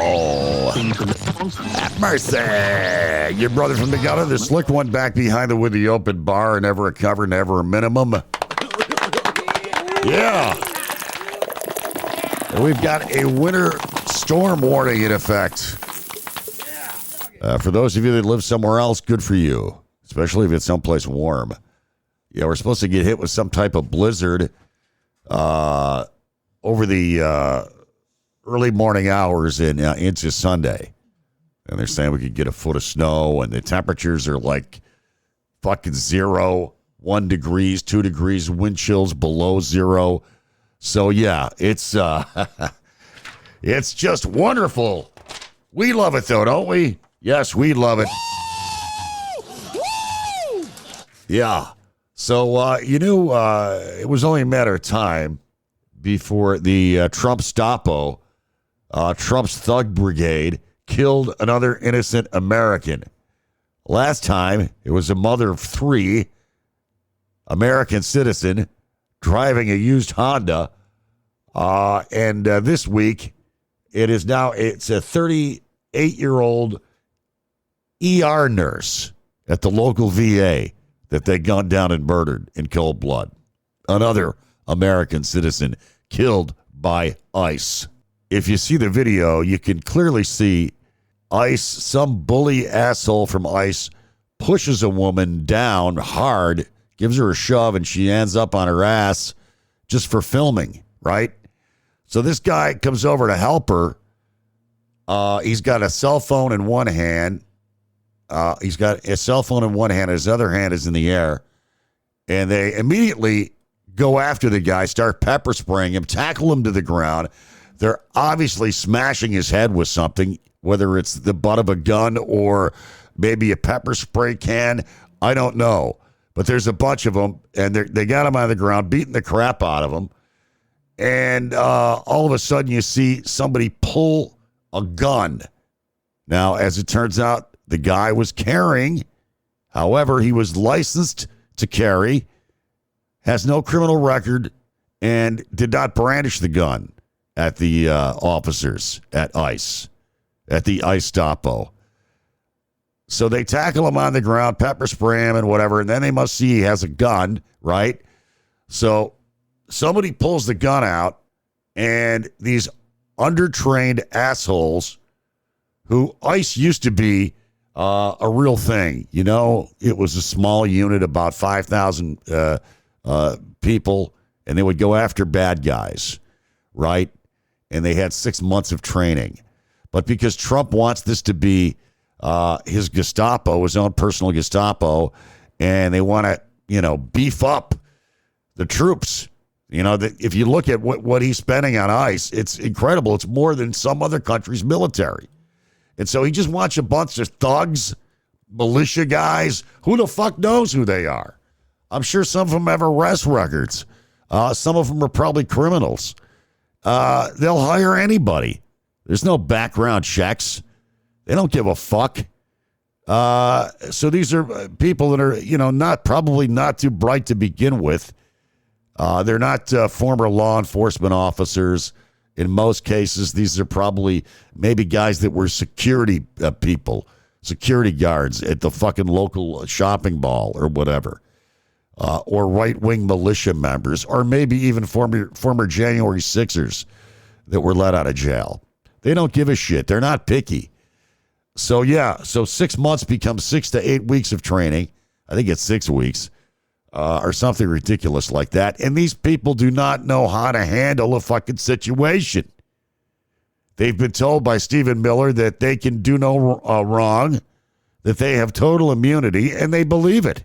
Oh, have mercy. Your brother from the gutter, the slick one back behind the with the open bar, never a cover, never a minimum. Yeah. And we've got a winter storm warning in effect. For those of you that live somewhere else, good for you, especially if it's someplace warm. Yeah, we're supposed to get hit with some type of blizzard over the early morning hours and into Sunday. And they're saying we could get a foot of snow, and the temperatures are like fucking 0, 1 degrees, 2 degrees, wind chills below 0. So, yeah, it's it's just wonderful. We love it, though, don't we? Yes, we love it. Yeah. So, it was only a matter of time before the Trump Gestapo, Trump's Thug Brigade, killed another innocent American. Last time, it was a mother of 3, American citizen, driving a used Honda. And this week, it's a 38-year-old ER nurse at the local VA that they gunned down and murdered in cold blood. Another American citizen killed by ICE. If you see the video, you can clearly see ICE, some bully asshole from ICE, pushes a woman down hard, gives her a shove, and she ends up on her ass just for filming, right? So this guy comes over to help her. He's got a cell phone in one hand. His other hand is in the air. And they immediately go after the guy, start pepper spraying him, tackle him to the ground. They're obviously smashing his head with something, whether it's the butt of a gun or maybe a pepper spray can. I don't know. But there's a bunch of them, and they got him on the ground, beating the crap out of him. And all of a sudden, you see somebody pull a gun. Now, as it turns out, the guy was carrying. However, he was licensed to carry, has no criminal record, and did not brandish the gun at the officers at ICE, at the ICE Gestapo. So they tackle him on the ground, pepper spray him and whatever, and then they must see he has a gun, right? So somebody pulls the gun out, and these undertrained assholes who ICE used to be a real thing. You know, it was a small unit, about 5,000 people, and they would go after bad guys, right? And they had 6 months of training. But because Trump wants this to be his Gestapo, his own personal Gestapo, and they want to, beef up the troops. If you look at what he's spending on ICE, it's incredible. It's more than some other country's military. And so he just wants a bunch of thugs, militia guys. Who the fuck knows who they are? I'm sure some of them have arrest records. Some of them are probably criminals. They'll hire anybody. There's no background checks. They don't give a fuck. So these are people that are, probably not too bright to begin with. They're not former law enforcement officers. In most cases, these are probably maybe guys that were security people, security guards at the fucking local shopping mall or whatever, or right-wing militia members, or maybe even former January 6ers that were let out of jail. They don't give a shit. They're not picky. So 6 months becomes 6 to 8 weeks of training. I think it's 6 weeks. Or something ridiculous like that. And these people do not know how to handle a fucking situation. They've been told by Stephen Miller that they can do no wrong, that they have total immunity, and they believe it.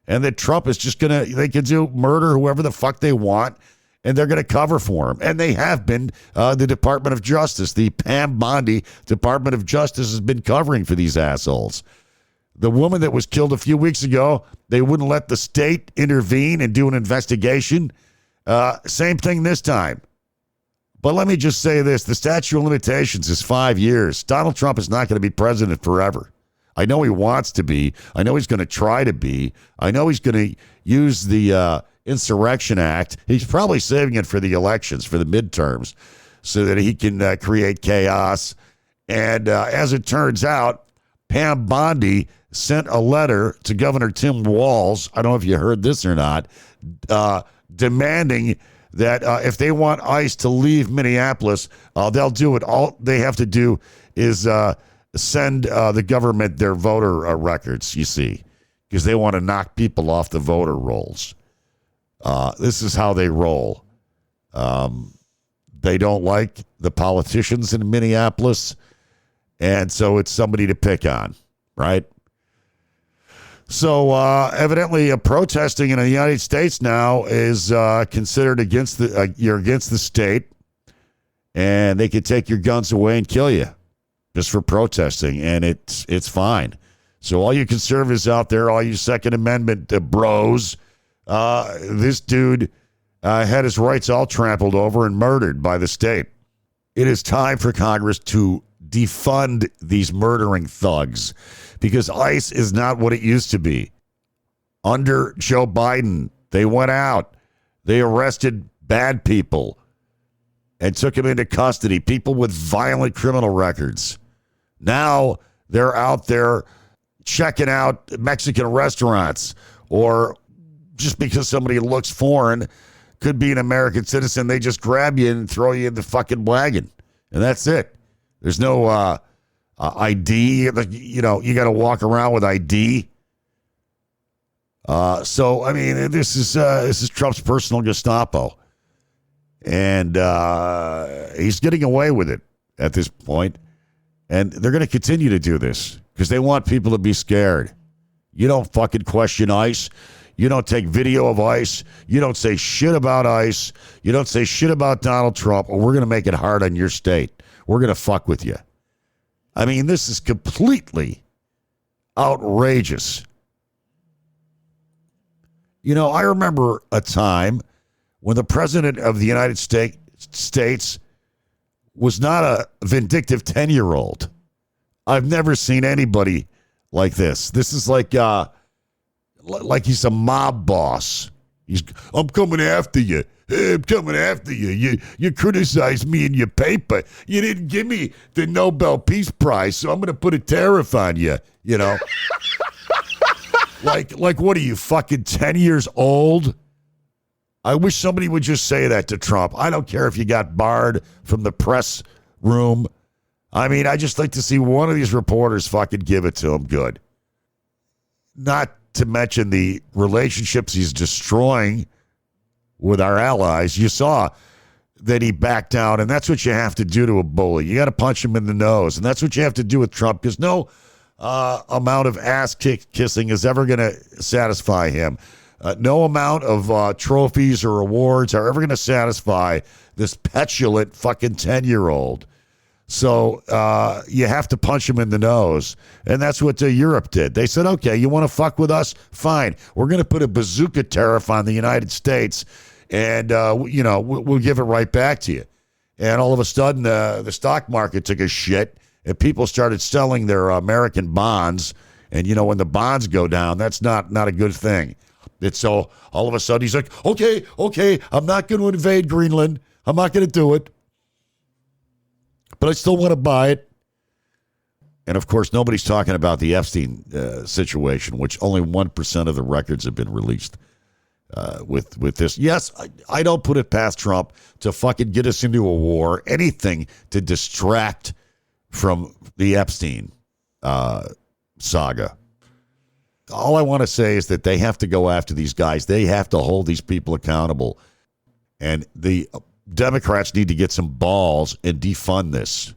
And that Trump is just they can do murder whoever the fuck they want, and they're going to cover for him. And they have been. The Department of Justice, the Pam Bondi Department of Justice, has been covering for these assholes. The woman that was killed a few weeks ago, they wouldn't let the state intervene and do an investigation. Same thing this time. But let me just say this. The statute of limitations is 5 years. Donald Trump is not going to be president forever. I know he wants to be. I know he's going to try to be. I know he's going to use the Insurrection Act. He's probably saving it for the elections, for the midterms. so that he can create chaos. And as it turns out, Pam Bondi sent a letter to Governor Tim Walz. I don't know if you heard this or not, demanding that if they want ICE to leave Minneapolis, they'll do it. All they have to do is send the government their voter records, you see, because they want to knock people off the voter rolls. This is how they roll. They don't like the politicians in Minneapolis, and so it's somebody to pick on, right? So evidently, protesting in the United States now is considered against you're against the state, and they could take your guns away and kill you just for protesting, and it's fine. So all you conservatives out there, all you Second Amendment bros, this dude had his rights all trampled over and murdered by the state. It is time for Congress to defund these murdering thugs, because ICE is not what it used to be. Under Joe Biden, they went out. They arrested bad people and took them into custody, people with violent criminal records. Now they're out there checking out Mexican restaurants, or just because somebody looks foreign, could be an American citizen, they just grab you and throw you in the fucking wagon. And that's it. There's no ID. You know, you got to walk around with ID. So I mean, this is Trump's personal Gestapo, and he's getting away with it at this point. And they're going to continue to do this because they want people to be scared. You don't fucking question ICE. You don't take video of ICE. You don't say shit about ICE. You don't say shit about Donald Trump, or we're going to make it hard on your state. We're going to fuck with you. I mean, this is completely outrageous. You know, I remember a time when the president of the United States was not a vindictive 10-year-old. I've never seen anybody like this. This is like he's a mob boss. I'm coming after you. I'm coming after you. You criticized me in your paper. You didn't give me the Nobel Peace Prize, so I'm going to put a tariff on you, you know. like what are you, fucking 10 years old? I wish somebody would just say that to Trump. I don't care if you got barred from the press room. I mean, I just like to see one of these reporters fucking give it to him good. Not to mention the relationships he's destroying with our allies. You saw that he backed down, and that's what you have to do to a bully. You got to punch him in the nose, and that's what you have to do with Trump, because no amount of ass kissing is ever going to satisfy him. No amount of trophies or awards are ever going to satisfy this petulant fucking 10-year-old. So you have to punch him in the nose. And that's what Europe did. They said, okay, you want to fuck with us? Fine. We're going to put a bazooka tariff on the United States, and, we'll give it right back to you. And all of a sudden, the stock market took a shit, and people started selling their American bonds. And, you know, when the bonds go down, that's not a good thing. And so all of a sudden he's like, okay, I'm not going to invade Greenland. I'm not going to do it. But I still want to buy it. And, of course, nobody's talking about the Epstein situation, which only 1% of the records have been released with this. Yes, I don't put it past Trump to fucking get us into a war, anything to distract from the Epstein saga. All I want to say is that they have to go after these guys. They have to hold these people accountable. And the Democrats need to get some balls and defund this,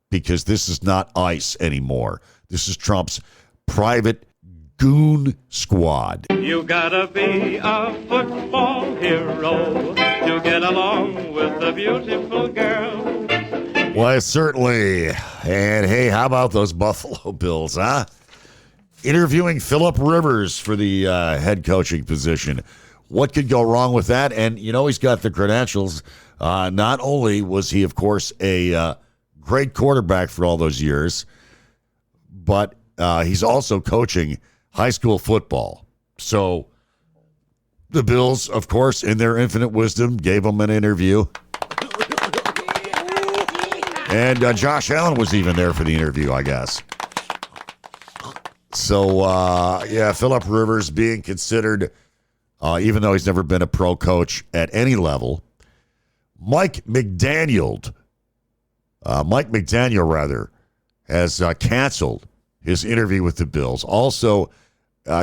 because this is not ICE anymore. This is Trump's private goon squad. You gotta be a football hero to get along with a beautiful girl. Why, certainly. And hey, how about those Buffalo Bills, huh? Interviewing Phillip Rivers for the head coaching position. What could go wrong with that? And, you know, he's got the credentials. Not only was he, of course, a great quarterback for all those years, but he's also coaching high school football. So the Bills, of course, in their infinite wisdom, gave him an interview. And Josh Allen was even there for the interview, I guess. So, Phillip Rivers being considered, even though he's never been a pro coach at any level. Mike McDaniel, has canceled his interview with the Bills. Also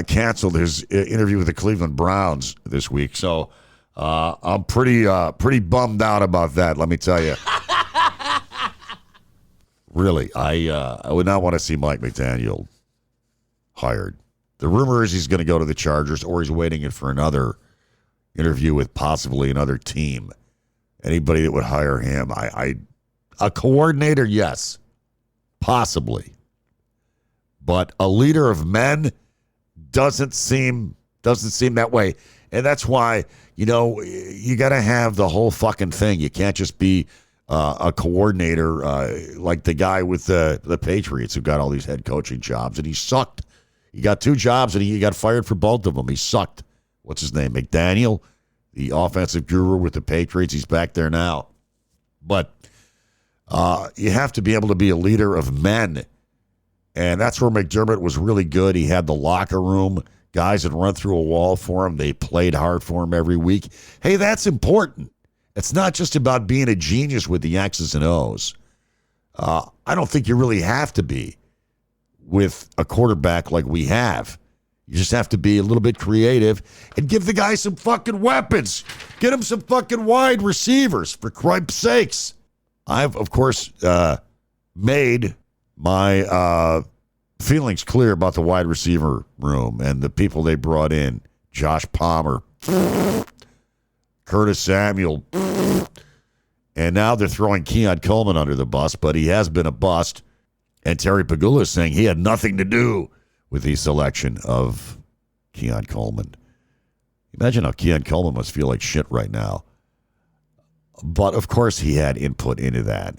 canceled his interview with the Cleveland Browns this week. So I'm pretty bummed out about that, let me tell you. Really, I would not want to see Mike McDaniel hired. The rumor is he's going to go to the Chargers, or he's waiting for another interview with possibly another team. Anybody that would hire him, a coordinator, yes, possibly, but a leader of men doesn't seem that way, and that's why you got to have the whole fucking thing. You can't just be a coordinator like the guy with the Patriots who got all these head coaching jobs, and he sucked. He got 2 jobs, and he got fired for both of them. He sucked. What's his name? McDaniel, the offensive guru with the Patriots. He's back there now. But you have to be able to be a leader of men. And that's where McDermott was really good. He had the locker room. Guys had run through a wall for him. They played hard for him every week. Hey, that's important. It's not just about being a genius with the X's and O's. I don't think you really have to be with a quarterback like we have. You just have to be a little bit creative and give the guy some fucking weapons. Get him some fucking wide receivers, for Christ's sakes. I've, of course, made my feelings clear about the wide receiver room and the people they brought in. Josh Palmer, Curtis Samuel, and now they're throwing Keon Coleman under the bus, but he has been a bust. And Terry Pagula is saying he had nothing to do with the selection of Keon Coleman. Imagine how Keon Coleman must feel like shit right now. But, of course, he had input into that.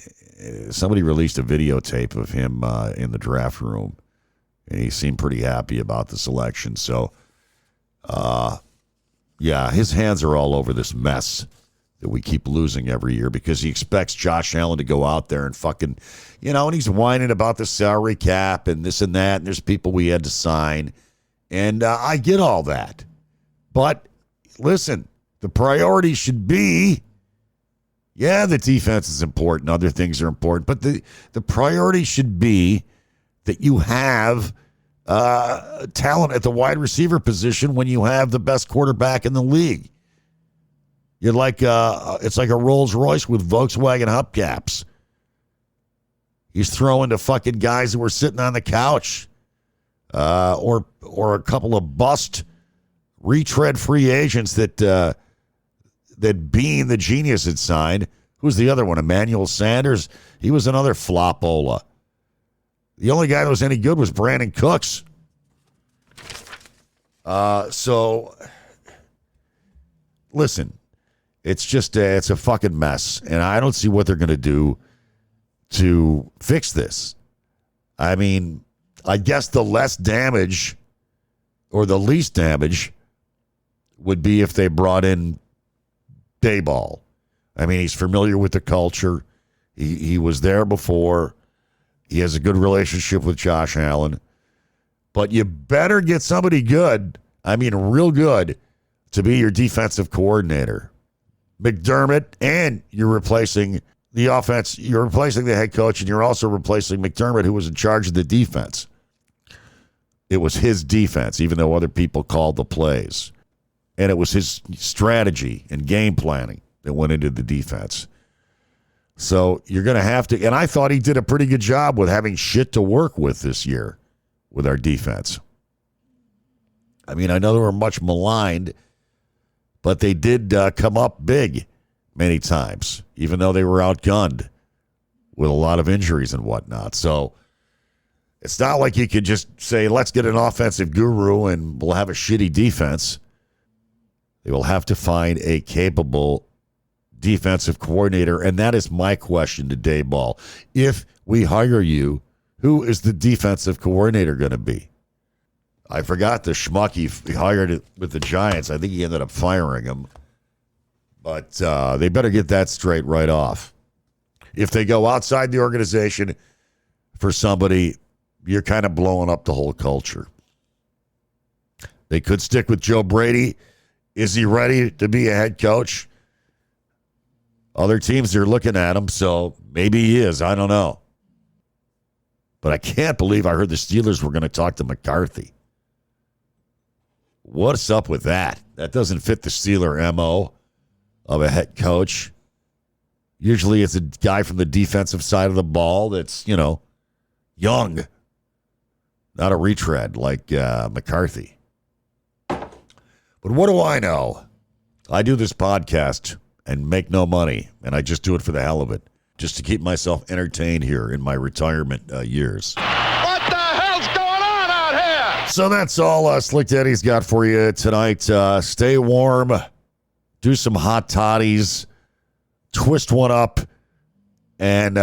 Somebody released a videotape of him in the draft room, and he seemed pretty happy about the selection. So, his hands are all over this mess that we keep losing every year because he expects Josh Allen to go out there and fucking, and he's whining about the salary cap and this and that, and there's people we had to sign. And I get all that. But listen, the priority should be, the defense is important. Other things are important. But the priority should be that you have talent at the wide receiver position when you have the best quarterback in the league. You're like it's like a Rolls Royce with Volkswagen hubcaps. He's throwing to fucking guys who were sitting on the couch, or a couple of bust retread free agents that Bean the genius had signed. Who's the other one? Emmanuel Sanders. He was another flopola. The only guy that was any good was Brandon Cooks. So listen. It's just it's a fucking mess, and I don't see what they're going to do to fix this. I mean, I guess the less damage or the least damage would be if they brought in Dayball. I mean, he's familiar with the culture. He was there before. He has a good relationship with Josh Allen. But you better get somebody good, I mean real good, to be your defensive coordinator. McDermott, and you're replacing the offense. You're replacing the head coach, and you're also replacing McDermott, who was in charge of the defense. It was his defense, even though other people called the plays. And it was his strategy and game planning that went into the defense. So you're going to have to, and I thought he did a pretty good job with having shit to work with this year with our defense. I mean, I know they were much maligned, but they did come up big many times, even though they were outgunned with a lot of injuries and whatnot. So it's not like you could just say, let's get an offensive guru and we'll have a shitty defense. They will have to find a capable defensive coordinator, and that is my question to Dayball. If we hire you, who is the defensive coordinator going to be? I forgot the schmuck he hired it with the Giants. I think he ended up firing him. But they better get that straight right off. If they go outside the organization for somebody, you're kind of blowing up the whole culture. They could stick with Joe Brady. Is he ready to be a head coach? Other teams are looking at him, so maybe he is. I don't know. But I can't believe I heard the Steelers were going to talk to McCarthy. What's up with that? That doesn't fit the Steeler MO of a head coach. Usually it's a guy from the defensive side of the ball that's, young. Not a retread like McCarthy. But what do I know? I do this podcast and make no money, and I just do it for the hell of it, just to keep myself entertained here in my retirement years. What the hell's going on out here? So that's all Slick Daddy's got for you tonight. Stay warm, do some hot toddies, twist one up, and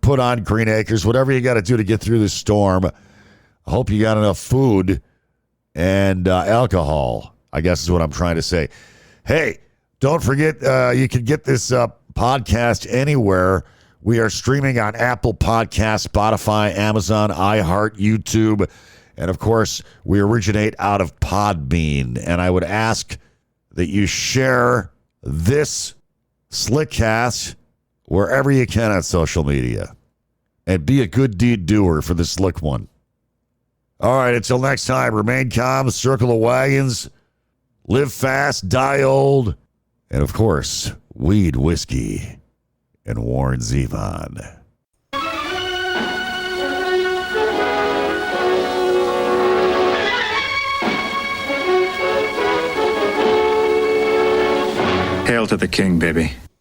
put on Green Acres, whatever you got to do to get through this storm. I hope you got enough food and alcohol, I guess is what I'm trying to say. Hey, don't forget, you can get this podcast anywhere. We are streaming on Apple Podcasts, Spotify, Amazon, iHeart, YouTube, and of course, we originate out of Podbean. And I would ask that you share this Slickcast wherever you can on social media. And be a good deed doer for the slick one. All right, until next time, remain calm, circle the wagons, live fast, die old, and of course, weed, whiskey, and Warren Zevon. Hail to the king, baby.